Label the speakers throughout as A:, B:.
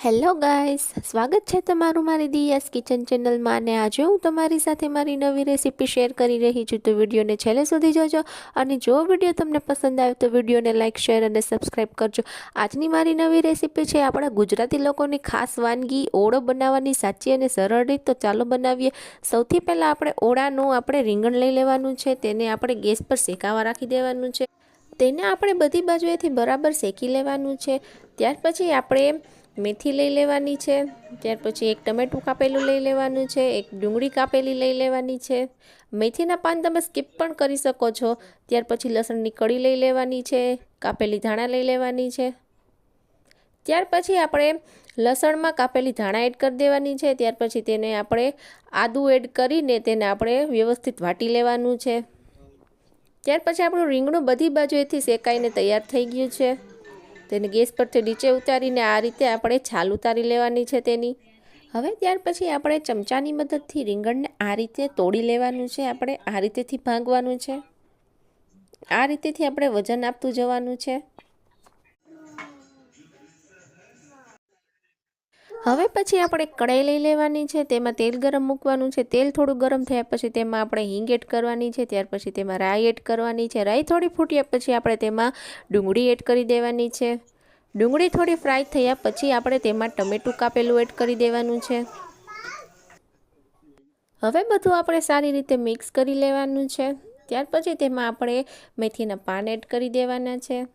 A: Hello guys, સ્વાગત છે તમારું મારી દિયાસ કિચન ચેનલમાં. અને આજે હું તમારી સાથે મારી નવી રેસીપી શેર કરી રહી છું, તો વિડીયોને છેલ્લે સુધી જોજો. અને જો વિડીયો તમને પસંદ આવે તો વિડીયોને લાઇક, શેર અને સબસ્ક્રાઈબ કરજો. આજની મારી નવી રેસીપી છે આપણા ગુજરાતી લોકોની ખાસ વાનગી ઓળો બનાવવાની સાચી અને સરળ રીત. તો ચાલો બનાવીએ. સૌથી પહેલાં આપણે રીંગણ લઈ લેવાનું છે. તેને આપણે ગેસ પર શેકાવા રાખી દેવાનું છે. તેને આપણે બધી બાજુએથી બરાબર શેકી લેવાનું છે. ત્યાર પછી આપણે મેથી લઈ લેવાની છે. ત્યાર પછી એક ટમેટું કાપેલું લઈ લેવાનું છે. એક ડુંગળી કાપેલી લઈ લેવાની છે. મેથીના પાન તમે સ્કીપ પણ કરી શકો છો. ત્યાર પછી લસણની કળી લઈ લેવાની છે. કાપેલી ધાણા લઈ લેવાની છે. ત્યાર પછી આપણે લસણમાં કાપેલી ધાણા એડ કરી દેવાની છે. ત્યાર પછી તેને આપણે આદું એડ કરીને તેને આપણે વ્યવસ્થિત વાટી લેવાનું છે. ત્યાર પછી આપણું રીંગણું બધી બાજુએથી શેકાઈને તૈયાર થઈ ગયું છે. તેને ગેસ પરથી નીચે ઉતારીને આ રીતે આપણે છાલ ઉતારી લેવાની છે તેની. હવે ત્યાર પછી આપણે ચમચાની મદદથી રીંગણને આ રીતે તોડી લેવાનું છે. આપણે આ રીતેથી ભાંગવાનું છે. આ રીતેથી આપણે વજન આપતું જવાનું છે. હવે પછી આપણે કઢાઈ લઈ લેવાની છે. તેમાં તેલ ગરમ મૂકવાનું છે. તેલ થોડું ગરમ થયા પછી તેમાં આપણે હિંગ એડ કરવાની છે. ત્યાર પછી તેમાં રાઈ એડ કરવાની છે. રાઈ થોડી ફૂટ્યા પછી આપણે તેમાં ડુંગળી એડ કરી દેવાની છે. ડુંગળી થોડી ફ્રાય થયા પછી આપણે તેમાં ટમેટું કાપેલું એડ કરી દેવાનું છે. હવે બધું આપણે સારી રીતે મિક્સ કરી લેવાનું છે. ત્યાર પછી તેમાં આપણે મેથીના પાન એડ કરી દેવાના છે.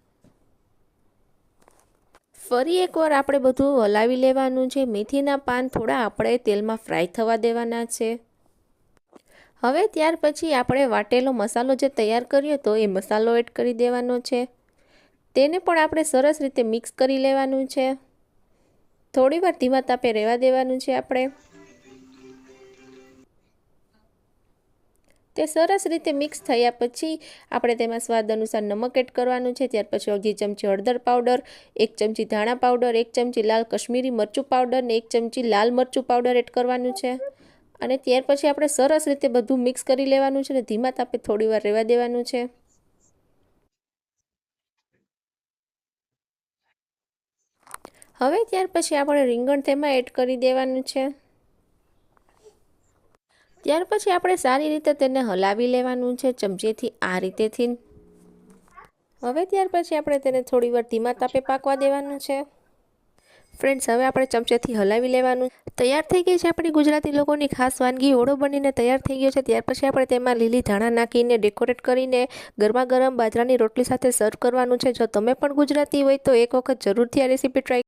A: ફરી એકવાર આપણે બધું હલાવી લેવાનું છે. મેથીના પાન થોડા આપણે તેલમાં ફ્રાય થવા દેવાના છે. હવે ત્યાર પછી આપણે વાટેલો મસાલો જે તૈયાર કર્યો હતો એ મસાલો એડ કરી દેવાનો છે. તેને પણ આપણે સરસ રીતે મિક્સ કરી લેવાનું છે. થોડીવાર ધીમા તાપે રહેવા દેવાનું છે. આપણે તે સરસ રીતે મિક્સ થયા પછી આપણે તેમાં સ્વાદ અનુસાર નમક એડ કરવાનું છે. ત્યાર પછી અડધી ચમચી હળદર પાવડર, 1 ચમચી ધાણા પાવડર, 1 ચમચી લાલ કશ્મીરી મરચું પાવડર ને 1 ચમચી લાલ મરચું પાવડર એડ કરવાનું છે. અને ત્યાર પછી આપણે સરસ રીતે બધું મિક્સ કરી લેવાનું છે અને ધીમા તાપે થોડીવાર રહેવા દેવાનું છે. હવે ત્યાર પછી આપણે રીંગણ તેમાં એડ કરી દેવાનું છે. ત્યાર પછી આપણે સારી રીતે તેને હલાવી લેવાનું છે ચમચીથી આ રીતેથી. હવે ત્યાર પછી આપણે તેને થોડીવાર ધીમા તાપે પાકવા દેવાનું છે. ફ્રેન્ડ્સ, હવે આપણે ચમચેથી હલાવી લેવાનું. તૈયાર થઈ ગઈ છે આપણી ગુજરાતી લોકોની ખાસ વાનગી ઓળો બનીને તૈયાર થઈ ગયો છે. ત્યાર પછી આપણે તેમાં લીલી ધાણા નાખીને ડેકોરેટ કરીને ગરમા ગરમ બાજરાની રોટલી સાથે સર્વ કરવાનું છે. જો તમે પણ ગુજરાતી હોય તો એક વખત જરૂરથી આ રેસીપી ટ્રાય